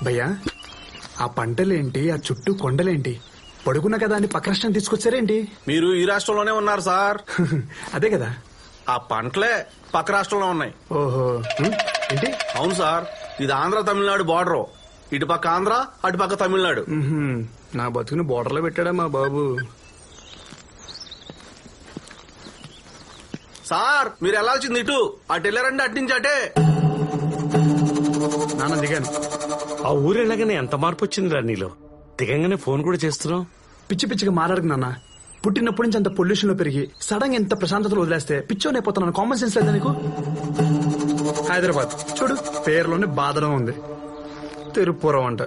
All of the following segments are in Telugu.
భయ్యా ఆ పంటలేంటి, ఆ చుట్టూ కొండలేంటి, పడుకున్న కదా అని పక్క రాష్ట్రం తీసుకొచ్చారేంటి? మీరు ఈ రాష్ట్రంలోనే ఉన్నారు సార్. అదే కదా, ఆ పంటలే పక్క రాష్ట్రంలో ఉన్నాయి. ఓహో ఏంటి? అవును సార్, ఇది ఆంధ్ర తమిళనాడు బార్డర్. ఇటు పక్క ఆంధ్ర, అటు పక్క తమిళనాడు. నా బతుకుని బోర్డర్ లో పెట్టాడా మా బాబు. సార్ మీరు వెళ్లాల్సింది ఇటు, అటు వెళ్ళారండి, అటు నుంచి అటే. నాన్న దిగాను. ఆ ఊరు వెళ్ళగానే ఎంత మార్పు వచ్చిందిరా నీలో. దిగంగానే ఫోన్ కూడా చేస్తున్నావు. పిచ్చి పిచ్చిగా మాట్లాడకు నాన్న. పుట్టినప్పటి నుంచి అంత పొల్యూషన్ లో పెరిగి సడన్ గా ఎంత ప్రశాంతతలో వదిలేస్తే పిచ్చోనే అయిపోతున్నాను. కామన్ సెన్స్ లేదా నీకు? హైదరాబాద్ చూడు, పేరులోనే బాధలో ఉంది. తిరుపురం అంట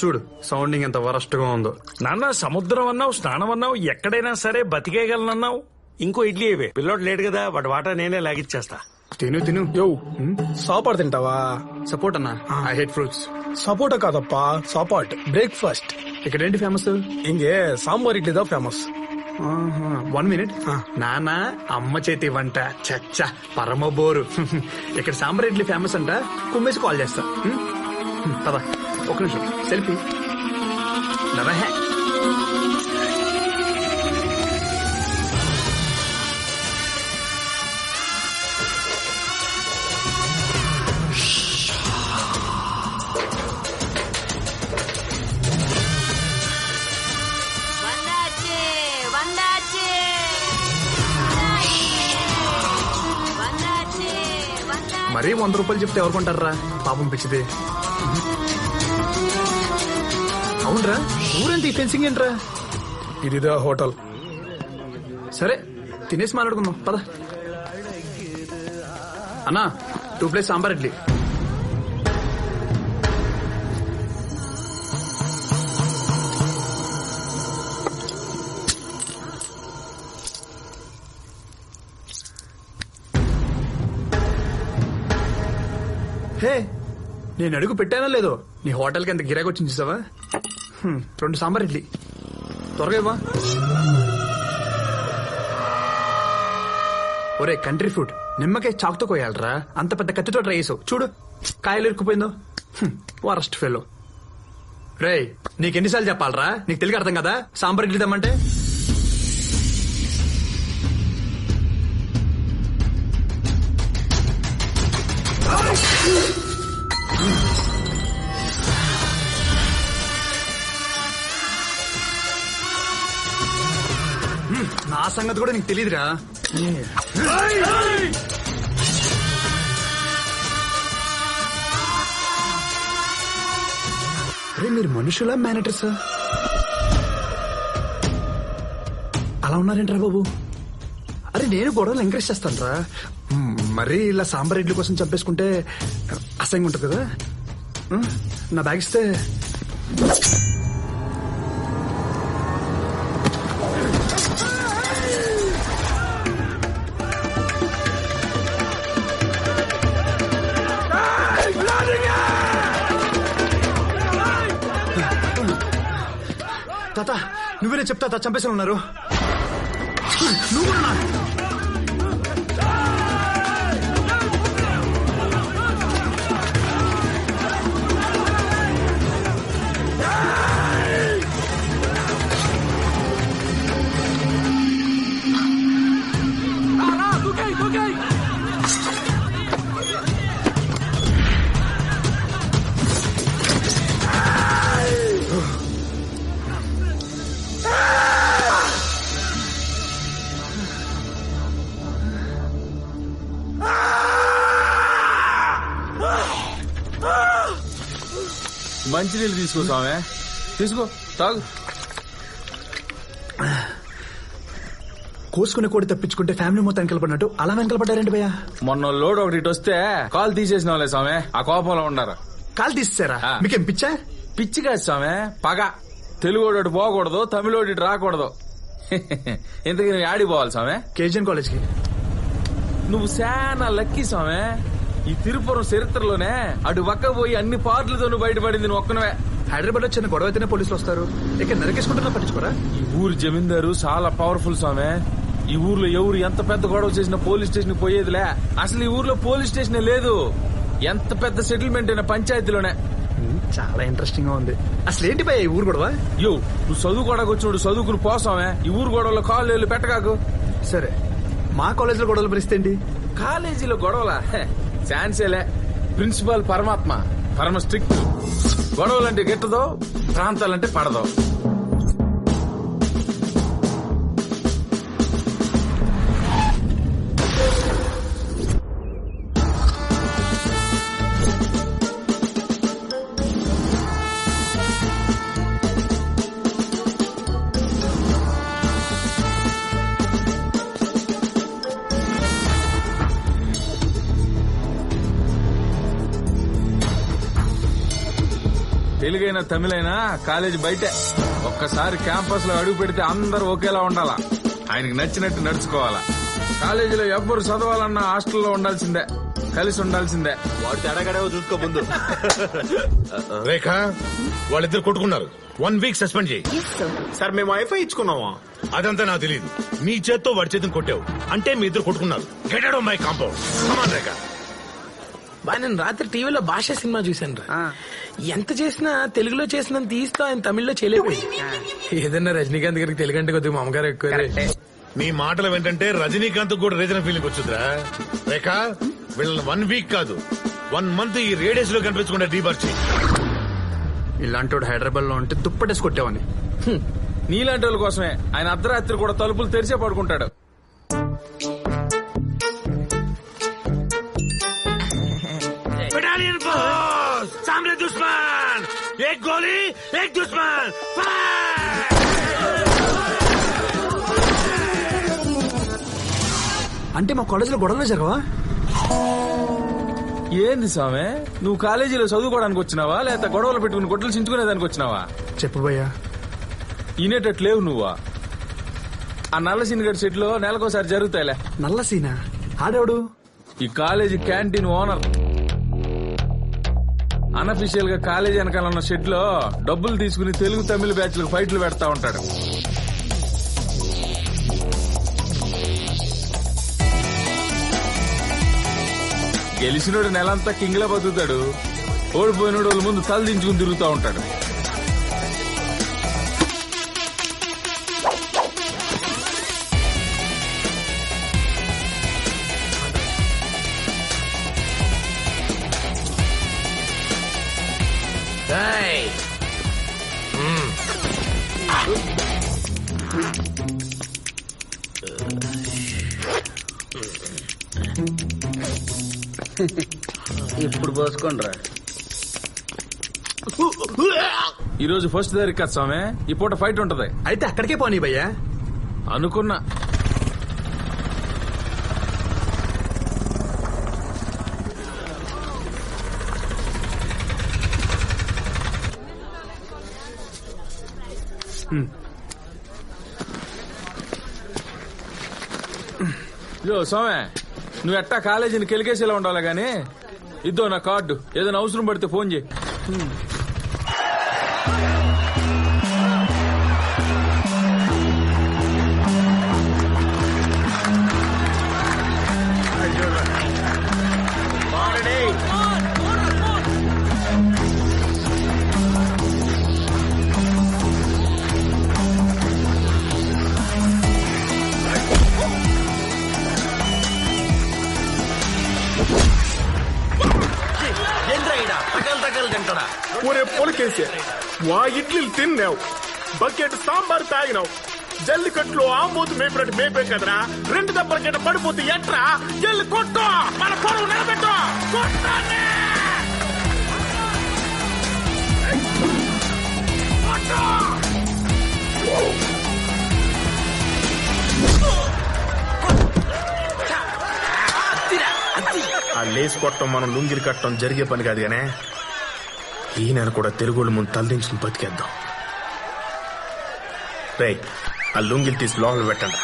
చూడు, సౌండింగ్ ఎంత వరస్ట్ గా ఉందో. నాన్న సముద్రం అన్నావు, స్నానం అన్నావు, ఎక్కడైనా సరే బతికేయగలనన్నావు. ఇంకో ఇడ్లీ ఇవే, పిల్లోడు లేడు కదా, వాటి వాటా నేనే లాగిచ్చేస్తా. తిను తిను. యో సాపాడు తింటావా? సపోర్ట్ అన్నా, ఐ హేట్ ఫ్రూట్స్. సపోటా కాదప్పా, సాపాట్ బ్రేక్ఫాస్ట్. ఇక్కడేంటి ఫేమస్? ఇంగే సాంబార్ ఇడ్లీ దా ఫేమస్. 1 minute. నానా అమ్మ చేతి వంట చచ్చ పరమ బోరు. ఇక్కడ సాంబార్ ఇడ్లీ ఫేమస్ అంట, కుమ్మేసి కాల్ చేస్తా. పద, ఒక నిమిషం సెల్ఫీ. మరీ 100 రూపాయలు చెప్తే ఎవరు కొంటారా పాపం పిచ్చిది. అవునరా, ఊరంతా ఈ ఫెన్సింగ్ ఏంట్రా? ఇదిదా హోటల్. సరే తినేసి మాట్లాడుకుందాం పద. అన్నా 2 ప్లేట్స్ సాంబార్ ఇడ్లీ. హే, నేను అడుగు పెట్టానో లేదో నీ హోటల్కి ఎంత గిరాకి వచ్చింది చూసావా? 2 సాంబార్ ఇడ్లీ త్వరగా ఇవ్వా. ఒరే కంట్రీ ఫుడ్, నిమ్మకాయ చాకుతో కోయాలరా, అంత పెద్ద కత్తితో ట్రై చేసావు చూడు, కాయలు ఇరుక్కుపోయిందో. Worst fellow. రే నీకెన్నిసార్లు చెప్పాలరా, నీకు తెలుగు అర్థం కదా సాంబార్ ఇడ్లీ తెమ్మంటే? నా సంగతి కూడా నీకు తెలియదురా. అరే మీరు మనుషులా మేనేటర్సా? అలా ఉన్నారేంట్రా బాబు? అరే నేను గొడవలు ఎంకరేజ్ చేస్తాను రా, మరీ ఇలా సాంబార్ ఇడ్లీ కోసం చంపేసుకుంటే అసహ్యంగా ఉంటుంది కదా. నా బ్యాగ్ ఇస్తే. తాత నువ్వేనే చెప్తా, చంపేసాను ఉన్నారు. నువ్వు కూడా మంచినీళ్ళు తీసుకో స్వామి, తీసుకో తాగు. కోసుకునే కోడి తప్పించుకుంటే ఫ్యామిలీ మొత్తం వెనకలపడినట్టు అలా వెనకలపడ్డారండి భయ్యా. మొన్న లోడ్ ఒకటి ఇటు వస్తే కాలు తీసేసిన వాళ్ళే స్వామి, ఆ కోపంలో ఉన్నారు. కాలు తీసేసారా? మీకేం పిచ్చా? పిచ్చి కాదు స్వామి, పగ. తెలుగోడు పోకూడదు, తమిళోడి రాకూడదు. ఇంతకీ నువ్వు ఆడిపోవాలి స్వామి? కేజీఎన్ కాలేజ్ కి. నువ్వు శానా లక్కీ స్వామి. ఈ తిరుపురం చరిత్రలోనే అటు పక్క పోయి అన్ని పార్టీలతో నువ్వు బయటపడింది నువ్వు ఒక్కనవే. హైదరాబాద్ లో చిన్న గొడవ అయితేనే పోలీసులు వస్తారు, ఇక్కడ నరికేసుకుంటున్నా పట్టించుకోరా? ఈ ఊరు జమీందారు చాలా పవర్ఫుల్ స్వామి. ఈ ఊర్లో ఎవరు ఎంత పెద్ద గొడవ చేసినా పోలీస్ స్టేషన్ పోయేదిలే. అసలు ఈ ఊర్లో పోలీస్ స్టేషన్ లేదు, ఎంత పెద్ద సెటిల్మెంట్ అయినా పంచాయతీలోనే. చాలా ఇంట్రెస్టింగ్ గా ఉంది. అసలు ఏంటి భయ్య ఈ ఊరు గొడవ? యో నువ్వు చదువుకోవడానికి వచ్చినోడు చదువుకుని పోసామే, ఈ ఊరు గొడవలో కాళ్ళు పెట్టగాకు. సరే, మా కాలేజ్ లో గొడవలు పరిస్థితి ఏంటి? కాలేజీలో గొడవలా? ఛాన్సేలే. ప్రిన్సిపాల్ పరమాత్మ, పరమ స్ట్రిక్ట్. గొడవలంటే గిట్టదో, ప్రాంతాలంటే పడదో. తెలుగైనా తమిళైనా కాలేజీ బయటే. ఒక్కసారి క్యాంపస్ లో అడుగు పెడితే అందరూ ఒకేలా ఉండాలా, ఆయనకి నచ్చినట్టు నడుచుకోవాలా. కాలేజీలో ఎవ్వరు చదవాలన్నా హాస్టల్లో ఉండాల్సిందే, కలిసి ఉండాల్సిందే. వాడు తేడాగడే చూసుకో ముందు. రేఖ, వాళ్ళిద్దరు కొట్టుకున్నారు. 1 వీక్ సస్పెండ్ చేయి. సార్ మేము వైఫై ఇచ్చుకున్నావా? అదంతా నాకు తెలియదు. నీ చేత్తో వాడి చేతిని కొట్టావు అంటే మీ ఇద్దరు కొట్టుకున్నారు. Get out of my compound. Come on Rekha. బా నేను రాత్రి టీవీలో భాష సినిమా చూశాను రా. ఎంత చేసినా తెలుగులో చేసినంత తీస్తా ఆయన తమిళ్లో చేయలేకపోయి. ఏదన్నా రజనీకాంత్ గారికి తెలుగు అంటే కొద్దిగా మా అమ్మగారు ఎక్కువ. నీ మాటలు ఏంటంటే రజనీకాంత్ కూడా రీజనల్ ఫీలింగ్ వచ్చుద్రా. రేఖ, వీళ్ళని 1 వీక్ కాదు 1 మంత్ ఈ రేడియస్ లో కనిపించకుండా డీబార్ చేయి. ఇలాంటి హైదరాబాద్ లో ఉంటే దుప్పటేసి కొట్టేవాని. నీలాంటి వాళ్ళ కోసమే ఆయన అర్ధరాత్రి కూడా తలుపులు తెరిచే పడుకుంటాడు. बटालियन फोर्स, सामने दुश्मन, एक गोली, एक दुश्मन, फायर! అంటే మా కాలేజ్ లో గొడవలు జరగవా? ఏంది సామే, నువ్వు కాలేజీలో చదువుకోవడానికి వచ్చినావా లేక గొడవలు పెట్టుకుని గొడ్డలు చించుకునేదానికి వచ్చినావా? చెప్పు భయ్యా. ఈనేటట్లేవు నువ్వా. ఆ నల్ల సినిగడ్ సెట్ లో నెలకోసారి జరుగుతాయిలే. నల్ల సీనా? ఆడేవాడు? ఈ కాలేజీ క్యాంటీన్ ఓనర్. అన్అఫీషియల్ గా కాలేజీ వెనకాల ఉన్న షెడ్ లో డబ్బులు తీసుకుని తెలుగు తమిళ బ్యాచ్లకు ఫైట్లు పెడతా ఉంటాడు. గెలిచినోడు నెలంతా కింగ్లా బతుకుతాడు, ఓడిపోయినోడు వాళ్ళ ముందు తల దించుకుని తిరుగుతూ ఉంటాడు. ఇప్పుడు పోసుకోండి రా. ఈ రోజు ఫస్ట్ తారీఖు కదా స్వామి, ఈ పూట ఫైట్ ఉంటది. అయితే అక్కడికే పోనీ భయ్యా. అనుకున్నా. యో సోమే, నువ్వు ఎట్టా కాలేజీని కెలికేసేలా ఉండాలి గానీ, ఇద్దో నా కార్డు, ఏదైనా అవసరం పడితే ఫోన్ చేయి. ఒరే పొలికేసే, వా ఇడ్లీలు తిన్నావు, బకెట్ సాంబార్ తాగినావు, జల్లికట్లో ఆమోదు మేపినట్టు మేపే కదరా. 2 దెబ్బల కింద పడిపోతే ఎట్రా? జల్లి కొట్టు, మన పొడవు నిలబెట్టు. కొట్టానే ఆ లేస్ కొట్టడం మనం లుంగిలు కట్టడం జరిగే పని కాదు గానే, ఈయన కూడా తెలుగుళ్ళు ముందు తలదించుకుని బతికేద్దాం. రేయ్, ఆ లుంగిలు తీసి లోపల పెట్టండి.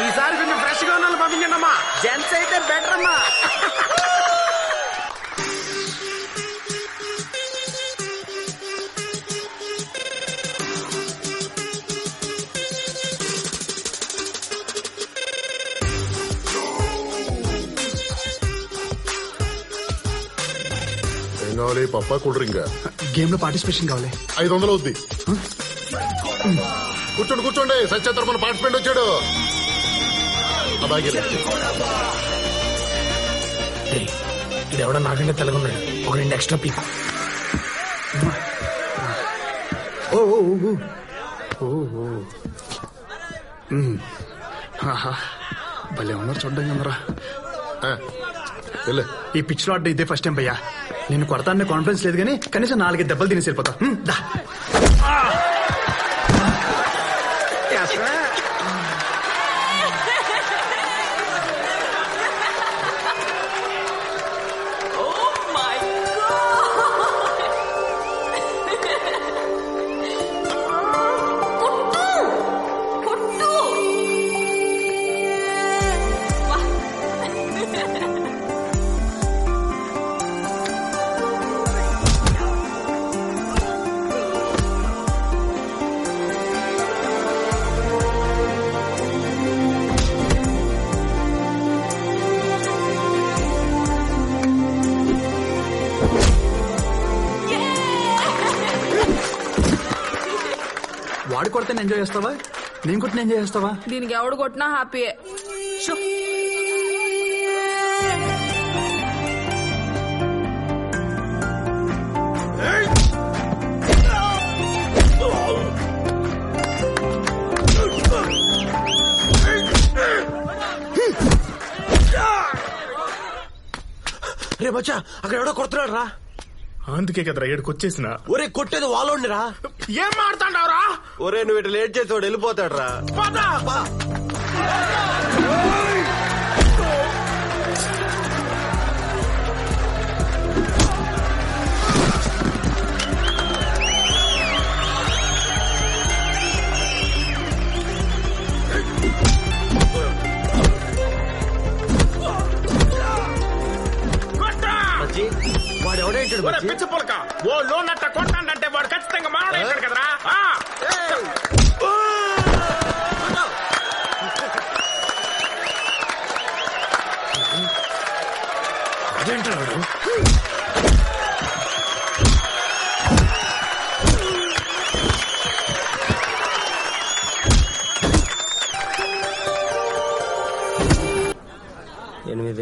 ఈసారి కొంచెం ఫ్రెష్ గా ఉన్న పంపించండి అమ్మా. జెంట్స్ అయితే బెటర్ అమ్మా. కావాలి పప్పా కూల్ డ్రింక్ గేమ్ లో పార్టిసిపేషన్ కావాలి. 500 అవుద్ది. కూర్చోండి కూర్చోండి. సత్య తరపున పార్టిసిపెంట్ వచ్చాడు. ఇది ఎవడో నాకంటే తెలగున్నాడు. ఒక 2 ఎక్స్ట్రా పీక్. ఓ ఓ ఓ ఓ ఓ. ఆహా, భలే ఉన్నారు చూడ్డం అందరా. ఈ పిచ్ లో ఆడ్డ ఇదే ఫస్ట్ టైం భయ్యా. నేను కొడతానే కాన్ఫిడెన్స్ లేదు కానీ కనీసం 4 దెబ్బలు తినేసి వెళ్ళిపోతా. దా. వాడు కొడితే ఎంజాయ్ చేస్తావా, నేను కొట్టిన ఎంజాయ్ చేస్తావా? దీనికి ఎవడు కొట్టినా హ్యాపీయే. రే బచ్చా, అక్కడ ఎవడో కొడుతున్నాడు రా. అందుకే కదరా ఏడుకొచ్చేసిన. ఒరే కొట్టేది వాళ్ళోండిరా. ఏం మాడుతాండవరా? ఒరే నువ్వు ఇట్లా లేట్ చేసి వాడు వెళ్ళిపోతాడు రా. వాడు ఎవడేంటాడు పిచ్చి పులక. ఓ లోన్ అట్ట కొట్టాడంటే వాడు ఖచ్చితంగా మాట్లాడాడు కదరా. అదేంటాడు